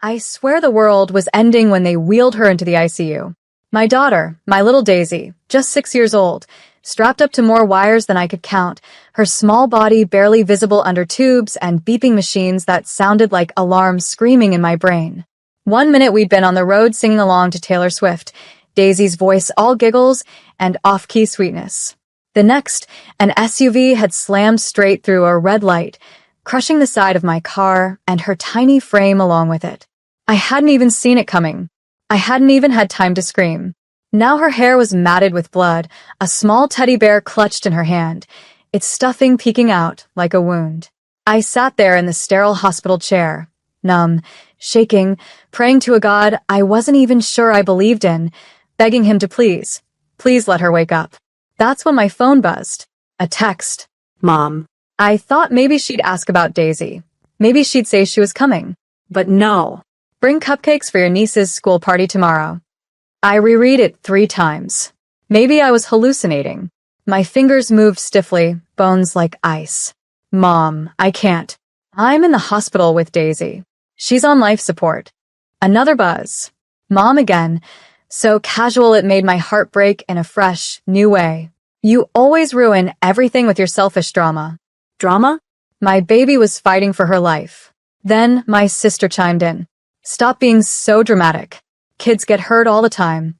I swear the world was ending when they wheeled her into the ICU. My daughter, my little Daisy, just 6 years old, strapped up to more wires than I could count, her small body barely visible under tubes and beeping machines that sounded like alarms screaming in my brain. 1 minute we'd been on the road singing along to Taylor Swift, Daisy's voice all giggles and off-key sweetness. The next, an SUV had slammed straight through a red light, crushing the side of my car and her tiny frame along with it. I hadn't even seen it coming. I hadn't even had time to scream. Now her hair was matted with blood, a small teddy bear clutched in her hand, its stuffing peeking out like a wound. I sat there in the sterile hospital chair, numb, shaking, praying to a God I wasn't even sure I believed in, begging him to please let her wake up. That's when my phone buzzed. A text. Mom. I thought maybe she'd ask about Daisy. Maybe she'd say she was coming. But no. Bring cupcakes for your niece's school party tomorrow. I reread it 3 times. Maybe I was hallucinating. My fingers moved stiffly, bones like ice. Mom, I can't. I'm in the hospital with Daisy. She's on life support. Another buzz. Mom again. So casual it made my heart break in a fresh, new way. You always ruin everything with your selfish drama. Drama? My baby was fighting for her life. Then my sister chimed in. Stop being so dramatic. Kids get hurt all the time.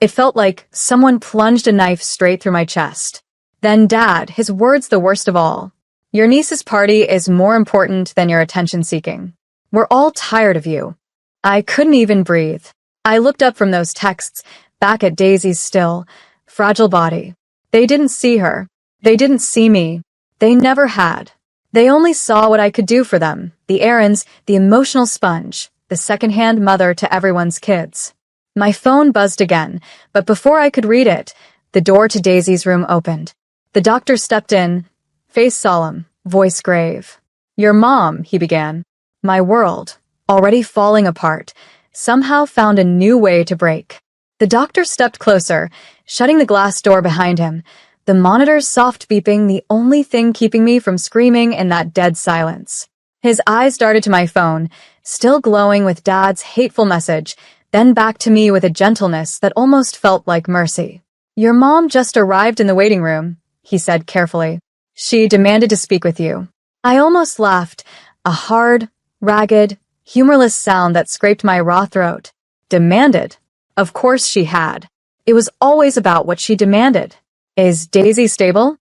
It felt like someone plunged a knife straight through my chest. Then Dad, his words the worst of all. Your niece's party is more important than your attention-seeking. We're all tired of you. I couldn't even breathe. I looked up from those texts, back at Daisy's still, fragile body. They didn't see her. They didn't see me. They never had. They only saw what I could do for them, the errands, the emotional sponge, the second-hand mother to everyone's kids. My phone buzzed again, but before I could read it, the door to Daisy's room opened. The doctor stepped in, face solemn, voice grave. Your mom, he began. My world, already falling apart, somehow found a new way to break. The doctor stepped closer, shutting the glass door behind him, the monitor's soft beeping the only thing keeping me from screaming in that dead silence. His eyes darted to my phone, still glowing with Dad's hateful message, then back to me with a gentleness that almost felt like mercy. Your mom just arrived in the waiting room, he said carefully. She demanded to speak with you. I almost laughed, a hard, ragged, humorless sound that scraped my raw throat. Demanded? Of course she had. It was always about what she demanded. Is Daisy stable?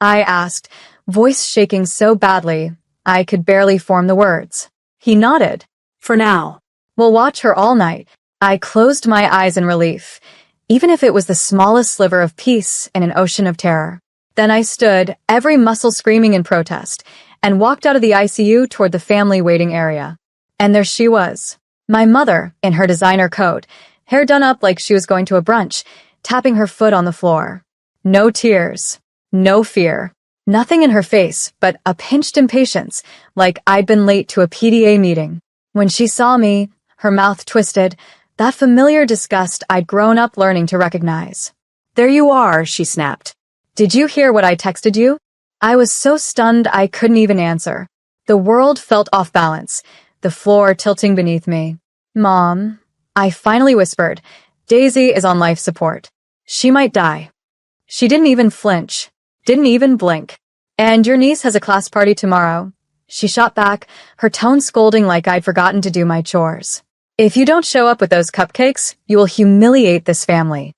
I asked, voice shaking so badly I could barely form the words. He nodded. For now. We'll watch her all night. I closed my eyes in relief, even if it was the smallest sliver of peace in an ocean of terror. Then I stood, every muscle screaming in protest, and walked out of the ICU toward the family waiting area. And there she was, my mother, in her designer coat, hair done up like she was going to a brunch, tapping her foot on the floor. No tears, no fear, nothing in her face but a pinched impatience, like I'd been late to a PTA meeting. When she saw me, her mouth twisted, that familiar disgust I'd grown up learning to recognize. There you are, she snapped. Did you hear what I texted you? I was so stunned I couldn't even answer. The world felt off balance, the floor tilting beneath me. Mom, I finally whispered, Daisy is on life support. She might die. She didn't even flinch, didn't even blink. And your niece has a class party tomorrow. She shot back, her tone scolding like I'd forgotten to do my chores. If you don't show up with those cupcakes, you will humiliate this family.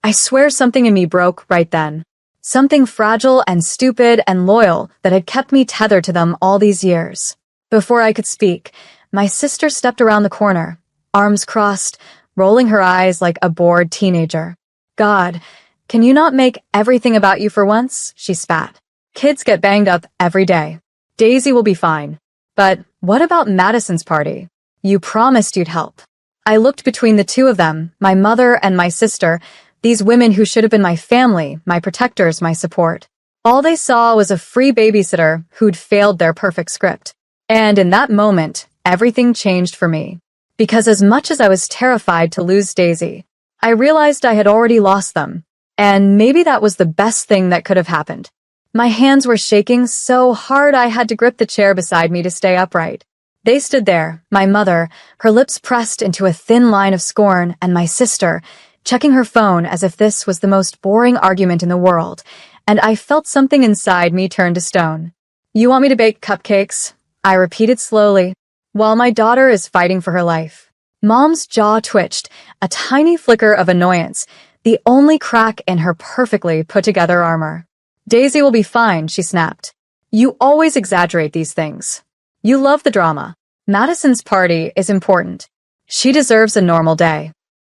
I swear something in me broke right then. Something fragile and stupid and loyal that had kept me tethered to them all these years. Before I could speak, my sister stepped around the corner, arms crossed, rolling her eyes like a bored teenager. God, can you not make everything about you for once? She spat. Kids get banged up every day. Daisy will be fine. But what about Madison's party? You promised you'd help. I looked between the two of them, my mother and my sister, these women who should have been my family, my protectors, my support. All they saw was a free babysitter who'd failed their perfect script. And in that moment, everything changed for me. Because as much as I was terrified to lose Daisy, I realized I had already lost them. And maybe that was the best thing that could have happened. My hands were shaking so hard I had to grip the chair beside me to stay upright. They stood there, my mother, her lips pressed into a thin line of scorn, and my sister, checking her phone as if this was the most boring argument in the world, and I felt something inside me turn to stone. You want me to bake cupcakes? I repeated slowly, while my daughter is fighting for her life. Mom's jaw twitched, a tiny flicker of annoyance, the only crack in her perfectly put-together armor. Daisy will be fine, she snapped. You always exaggerate these things. You love the drama. Madison's party is important. She deserves a normal day.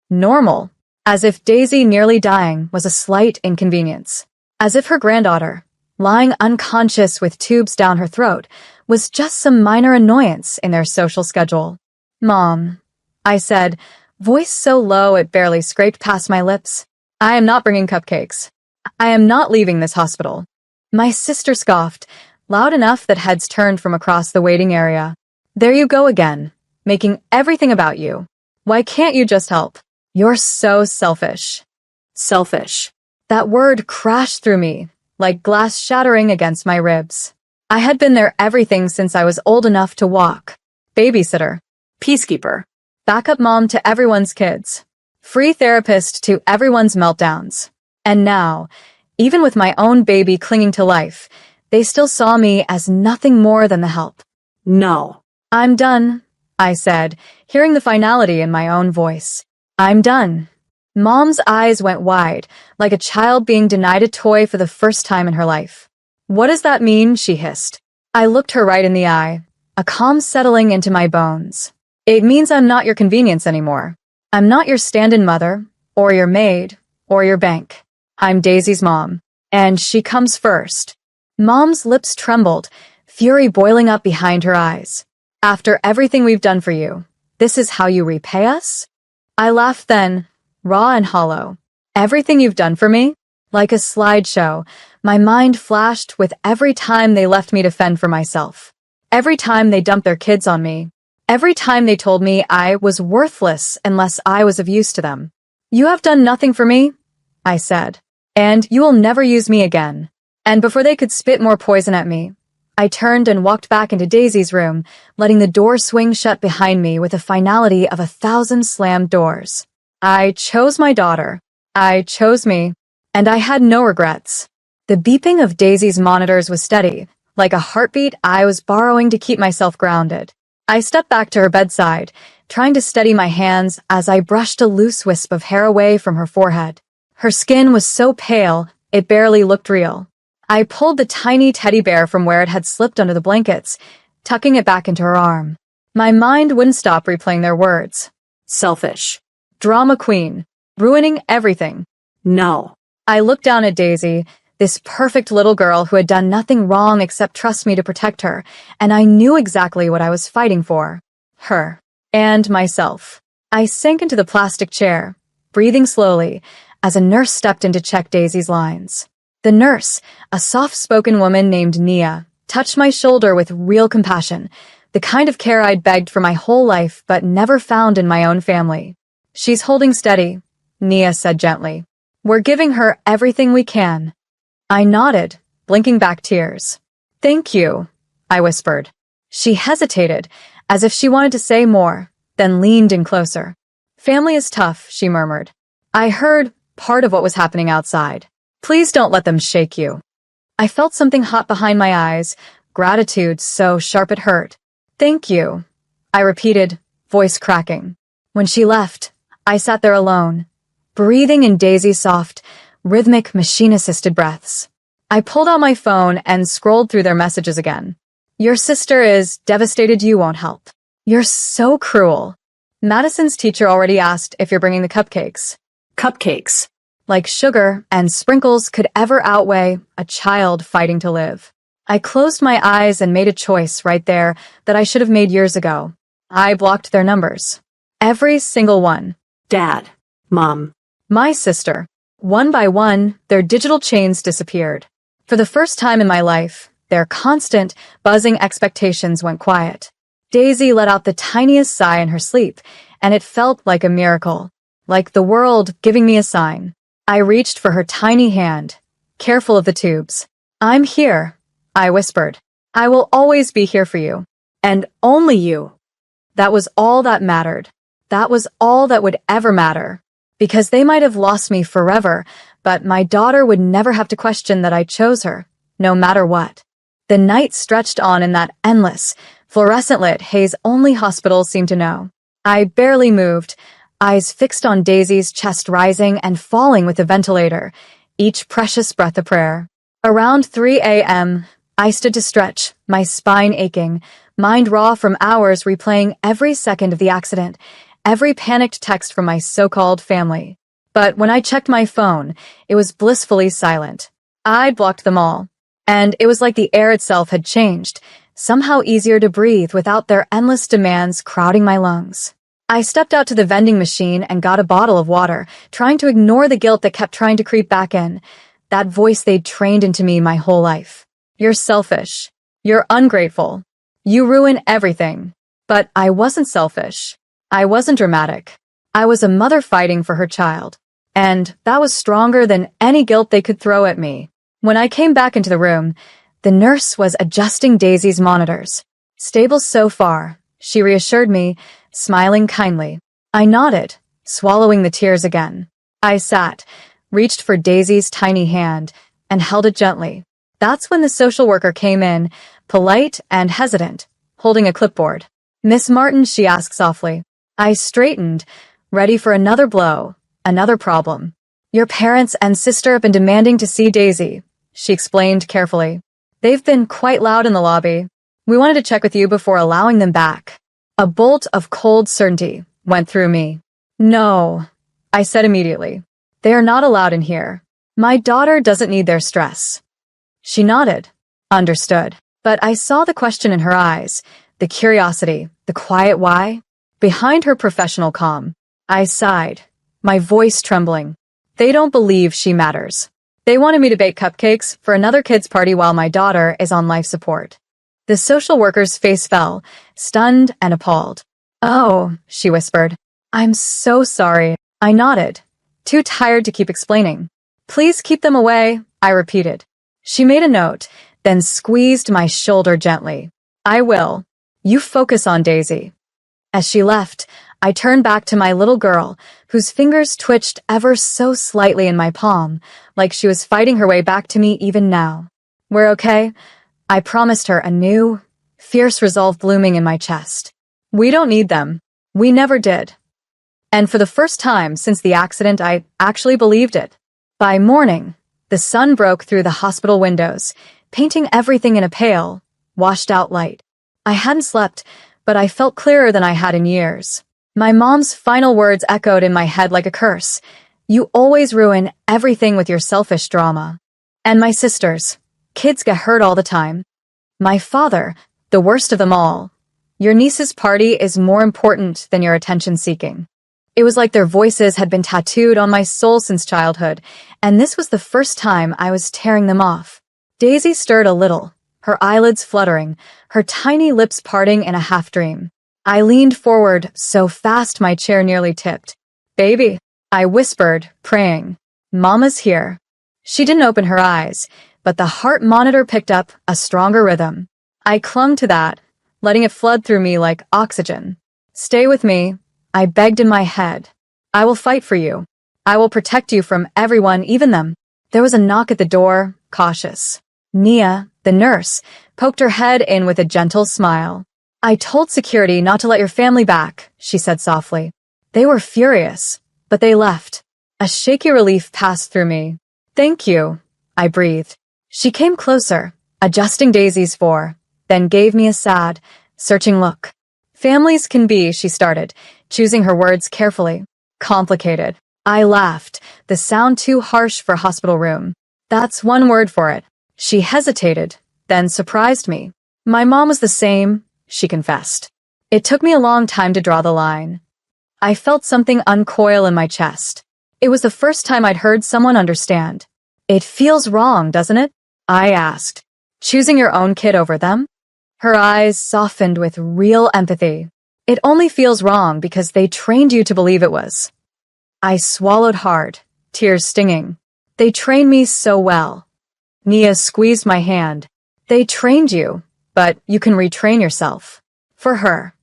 Normal. As if Daisy nearly dying was a slight inconvenience. As if her granddaughter, lying unconscious with tubes down her throat, was just some minor annoyance in their social schedule. Mom, I said, voice so low it barely scraped past my lips. I am not bringing cupcakes. I am not leaving this hospital. My sister scoffed, loud enough that heads turned from across the waiting area. There you go again, making everything about you. Why can't you just help? You're so selfish. Selfish. That word crashed through me, like glass shattering against my ribs. I had been their everything since I was old enough to walk. Babysitter. Peacekeeper. Backup mom to everyone's kids. Free therapist to everyone's meltdowns. And now, even with my own baby clinging to life, they still saw me as nothing more than the help. No. I'm done, I said, hearing the finality in my own voice. I'm done. Mom's eyes went wide, like a child being denied a toy for the first time in her life. What does that mean? She hissed. I looked her right in the eye, a calm settling into my bones. It means I'm not your convenience anymore. I'm not your stand-in mother, or your maid, or your bank. I'm Daisy's mom, and she comes first. Mom's lips trembled, fury boiling up behind her eyes. After everything we've done for you, this is how you repay us? I laughed then, raw and hollow. Everything you've done for me? Like a slideshow, my mind flashed with every time they left me to fend for myself. Every time they dumped their kids on me. Every time they told me I was worthless unless I was of use to them. You have done nothing for me, I said, and you will never use me again. And before they could spit more poison at me, I turned and walked back into Daisy's room, letting the door swing shut behind me with the finality of 1,000 slammed doors. I chose my daughter. I chose me. And I had no regrets. The beeping of Daisy's monitors was steady, like a heartbeat I was borrowing to keep myself grounded. I stepped back to her bedside, trying to steady my hands as I brushed a loose wisp of hair away from her forehead. Her skin was so pale, it barely looked real. I pulled the tiny teddy bear from where it had slipped under the blankets, tucking it back into her arm. My mind wouldn't stop replaying their words. Selfish. Drama queen. Ruining everything. No. I looked down at Daisy, this perfect little girl who had done nothing wrong except trust me to protect her, and I knew exactly what I was fighting for. Her. And myself. I sank into the plastic chair, breathing slowly, as a nurse stepped in to check Daisy's lines. The nurse, a soft-spoken woman named Nia, touched my shoulder with real compassion, the kind of care I'd begged for my whole life but never found in my own family. She's holding steady, Nia said gently. We're giving her everything we can. I nodded, blinking back tears. Thank you, I whispered. She hesitated, as if she wanted to say more, then leaned in closer. Family is tough, she murmured. I heard part of what was happening outside. Please don't let them shake you. I felt something hot behind my eyes, gratitude so sharp it hurt. Thank you, I repeated, voice cracking. When she left, I sat there alone, breathing in Daisy's soft, rhythmic, machine-assisted breaths. I pulled out my phone and scrolled through their messages again. Your sister is devastated you won't help. You're so cruel. Madison's teacher already asked if you're bringing the cupcakes. Cupcakes. Like sugar and sprinkles could ever outweigh a child fighting to live. I closed my eyes and made a choice right there that I should have made years ago. I blocked their numbers. Every single one. Dad. Mom. My sister. One by one, their digital chains disappeared. For the first time in my life, their constant, buzzing expectations went quiet. Daisy let out the tiniest sigh in her sleep, and it felt like a miracle, like the world giving me a sign. I reached for her tiny hand, careful of the tubes. I'm here, I whispered. I will always be here for you. And only you. That was all that mattered. That was all that would ever matter. Because they might have lost me forever, but my daughter would never have to question that I chose her, no matter what. The night stretched on in that endless, fluorescent-lit haze only hospitals seem to know. I barely moved, eyes fixed on Daisy's chest rising and falling with the ventilator, each precious breath a prayer. Around 3 a.m., I stood to stretch, my spine aching, mind raw from hours replaying every second of the accident, every panicked text from my so-called family. But when I checked my phone, it was blissfully silent. I'd blocked them all. And it was like the air itself had changed, somehow easier to breathe without their endless demands crowding my lungs. I stepped out to the vending machine and got a bottle of water, trying to ignore the guilt that kept trying to creep back in. That voice they'd trained into me my whole life. You're selfish. You're ungrateful. You ruin everything. But I wasn't selfish. I wasn't dramatic. I was a mother fighting for her child. And that was stronger than any guilt they could throw at me. When I came back into the room, the nurse was adjusting Daisy's monitors. Stable so far, she reassured me, smiling kindly. I nodded, swallowing the tears again. I sat, reached for Daisy's tiny hand, and held it gently. That's when the social worker came in, polite and hesitant, holding a clipboard. Miss Martin, she asked softly. I straightened, ready for another blow, another problem. Your parents and sister have been demanding to see Daisy, she explained carefully. They've been quite loud in the lobby. We wanted to check with you before allowing them back. A bolt of cold certainty went through me. No, I said immediately. They are not allowed in here. My daughter doesn't need their stress. She nodded. Understood. But I saw the question in her eyes, the curiosity, the quiet why. Behind her professional calm, I sighed, my voice trembling. They don't believe she matters. They wanted me to bake cupcakes for another kid's party while my daughter is on life support. The social worker's face fell, stunned and appalled. Oh, she whispered. I'm so sorry. I nodded, too tired to keep explaining. Please keep them away, I repeated. She made a note, then squeezed my shoulder gently. I will. You focus on Daisy. As she left, I turned back to my little girl, whose fingers twitched ever so slightly in my palm, like she was fighting her way back to me even now. We're okay? I promised her, a new, fierce resolve blooming in my chest. We don't need them. We never did. And for the first time since the accident, I actually believed it. By morning, the sun broke through the hospital windows, painting everything in a pale, washed-out light. I hadn't slept, but I felt clearer than I had in years. My mom's final words echoed in my head like a curse. You always ruin everything with your selfish drama. And my sisters. Kids get hurt all the time. My father, the worst of them all. Your niece's party is more important than your attention-seeking. It was like their voices had been tattooed on my soul since childhood, and this was the first time I was tearing them off. Daisy stirred a little, her eyelids fluttering, her tiny lips parting in a half-dream. I leaned forward so fast my chair nearly tipped. Baby, I whispered, praying. Mama's here. She didn't open her eyes, but the heart monitor picked up a stronger rhythm. I clung to that, letting it flood through me like oxygen. Stay with me, I begged in my head. I will fight for you. I will protect you from everyone, even them. There was a knock at the door, cautious. Nia, the nurse, poked her head in with a gentle smile. I told security not to let your family back, she said softly. They were furious, but they left. A shaky relief passed through me. Thank you, I breathed. She came closer, adjusting Daisy's fore, then gave me a sad, searching look. Families can be, she started, choosing her words carefully. Complicated. I laughed, the sound too harsh for a hospital room. That's one word for it. She hesitated, then surprised me. My mom was the same, she confessed. It took me a long time to draw the line. I felt something uncoil in my chest. It was the first time I'd heard someone understand. It feels wrong, doesn't it? I asked. Choosing your own kid over them? Her eyes softened with real empathy. It only feels wrong because they trained you to believe it was. I swallowed hard, tears stinging. They trained me so well. Nia squeezed my hand. They trained you, but you can retrain yourself. For her.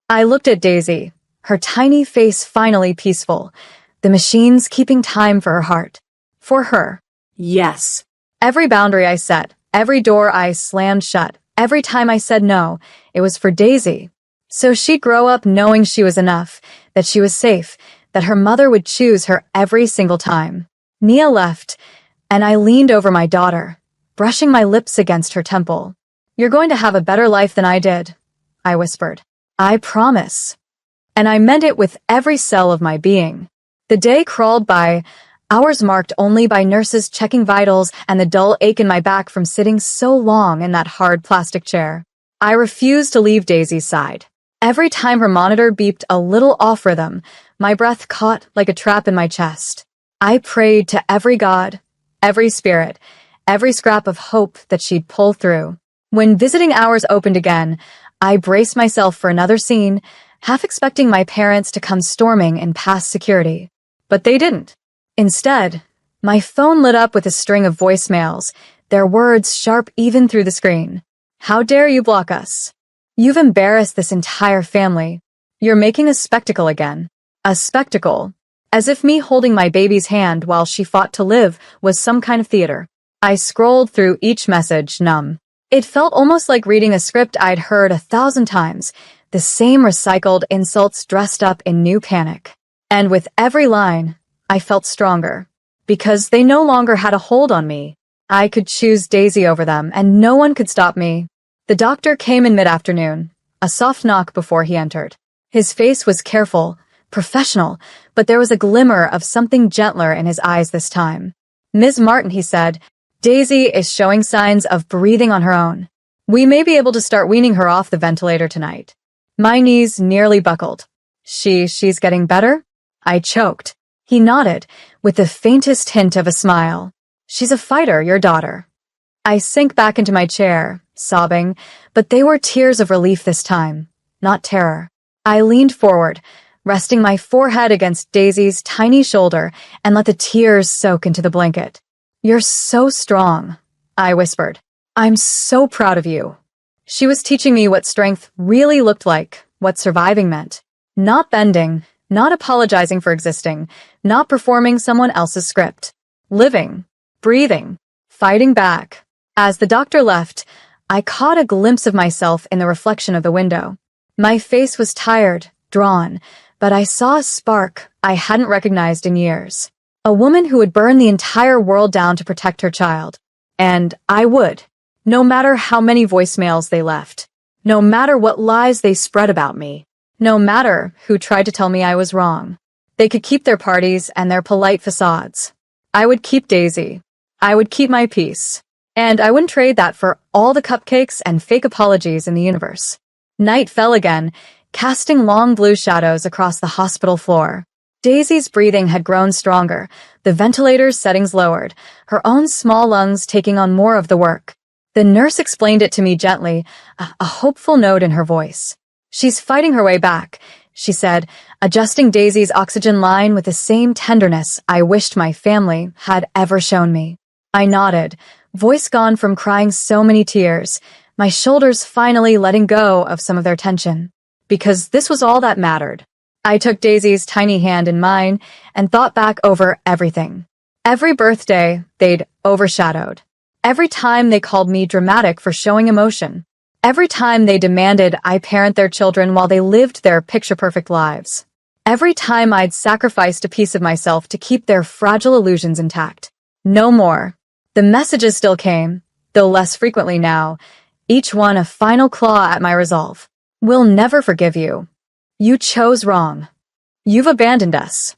I looked at Daisy, her tiny face finally peaceful, the machines keeping time for her heart. For her. Yes. Every boundary I set, every door I slammed shut, every time I said no, it was for Daisy. So she'd grow up knowing she was enough, that she was safe, that her mother would choose her every single time. Nia left, and I leaned over my daughter, brushing my lips against her temple. "You're going to have a better life than I did," I whispered. "I promise." And I meant it with every cell of my being. The day crawled by, hours marked only by nurses checking vitals and the dull ache in my back from sitting so long in that hard plastic chair. I refused to leave Daisy's side. Every time her monitor beeped a little off rhythm, my breath caught like a trap in my chest. I prayed to every god, every spirit, every scrap of hope that she'd pull through. When visiting hours opened again, I braced myself for another scene, half expecting my parents to come storming in past security. But they didn't. Instead, my phone lit up with a string of voicemails, their words sharp even through the screen. "How dare you block us? You've embarrassed this entire family. You're making a spectacle again." A spectacle. As if me holding my baby's hand while she fought to live was some kind of theater. I scrolled through each message, numb. It felt almost like reading a script I'd heard 1,000 times, the same recycled insults dressed up in new panic. And with every line, I felt stronger. Because they no longer had a hold on me. I could choose Daisy over them, and no one could stop me. The doctor came in mid-afternoon, a soft knock before he entered. His face was careful, professional, but there was a glimmer of something gentler in his eyes this time. "Ms. Martin," he said, "Daisy is showing signs of breathing on her own. We may be able to start weaning her off the ventilator tonight." My knees nearly buckled. She's getting better?" I choked. He nodded, with the faintest hint of a smile. "She's a fighter, your daughter." I sank back into my chair, sobbing, but they were tears of relief this time, not terror. I leaned forward, resting my forehead against Daisy's tiny shoulder, and let the tears soak into the blanket. "You're so strong," I whispered. "I'm so proud of you." She was teaching me what strength really looked like, what surviving meant. Not bending, not apologizing for existing, not performing someone else's script. Living, breathing, fighting back. As the doctor left, I caught a glimpse of myself in the reflection of the window. My face was tired, drawn, but I saw a spark I hadn't recognized in years. A woman who would burn the entire world down to protect her child. And I would. No matter how many voicemails they left. No matter what lies they spread about me. No matter who tried to tell me I was wrong. They could keep their parties and their polite facades. I would keep Daisy. I would keep my peace. And I wouldn't trade that for all the cupcakes and fake apologies in the universe. Night fell again, casting long blue shadows across the hospital floor. Daisy's breathing had grown stronger, the ventilator's settings lowered, her own small lungs taking on more of the work. The nurse explained it to me gently, a hopeful note in her voice. "She's fighting her way back," she said, adjusting Daisy's oxygen line with the same tenderness I wished my family had ever shown me. I nodded, voice gone from crying so many tears, my shoulders finally letting go of some of their tension. Because this was all that mattered. I took Daisy's tiny hand in mine and thought back over everything. Every birthday they'd overshadowed. Every time they called me dramatic for showing emotion. Every time they demanded I parent their children while they lived their picture-perfect lives. Every time I'd sacrificed a piece of myself to keep their fragile illusions intact. No more. The messages still came, though less frequently now, each one a final claw at my resolve. "We'll never forgive you. You chose wrong. You've abandoned us."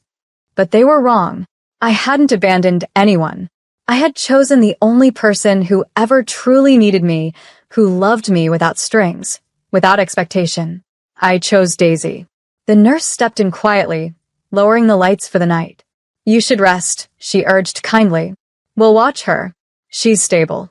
But they were wrong. I hadn't abandoned anyone. I had chosen the only person who ever truly needed me, who loved me without strings, without expectation. I chose Daisy. The nurse stepped in quietly, lowering the lights for the night. "You should rest," she urged kindly. "We'll watch her. She's stable."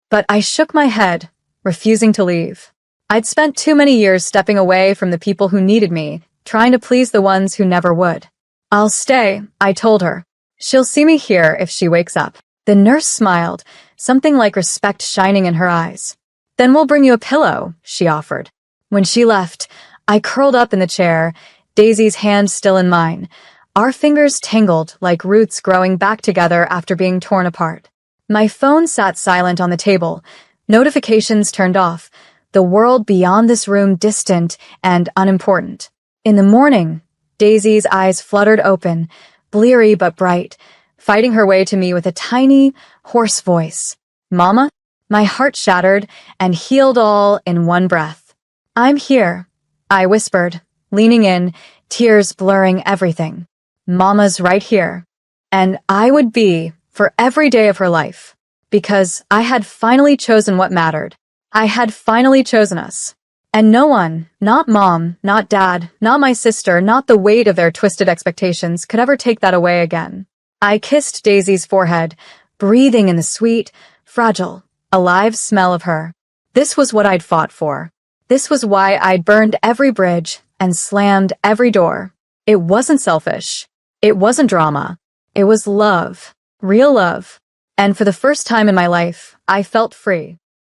But I shook my head, refusing to leave. I'd spent too many years stepping away from the people who needed me, trying to please the ones who never would. "I'll stay," I told her. "She'll see me here if she wakes up." The nurse smiled, something like respect shining in her eyes. "Then we'll bring you a pillow," she offered. When she left, I curled up in the chair, Daisy's hand still in mine. Our fingers tangled like roots growing back together after being torn apart. My phone sat silent on the table, notifications turned off, the world beyond this room distant and unimportant. In the morning, Daisy's eyes fluttered open, bleary but bright, fighting her way to me with a tiny, hoarse voice. "Mama?" My heart shattered and healed all in one breath. "I'm here," I whispered, leaning in, tears blurring everything. "Mama's right here." And I would be for every day of her life, because I had finally chosen what mattered. I had finally chosen us. And no one, not Mom, not Dad, not my sister, not the weight of their twisted expectations, could ever take that away again. I kissed Daisy's forehead, breathing in the sweet, fragile, alive smell of her. This was what I'd fought for. This was why I'd burned every bridge and slammed every door. It wasn't selfish. It wasn't drama. It was love. Real love. And for the first time in my life, I felt free.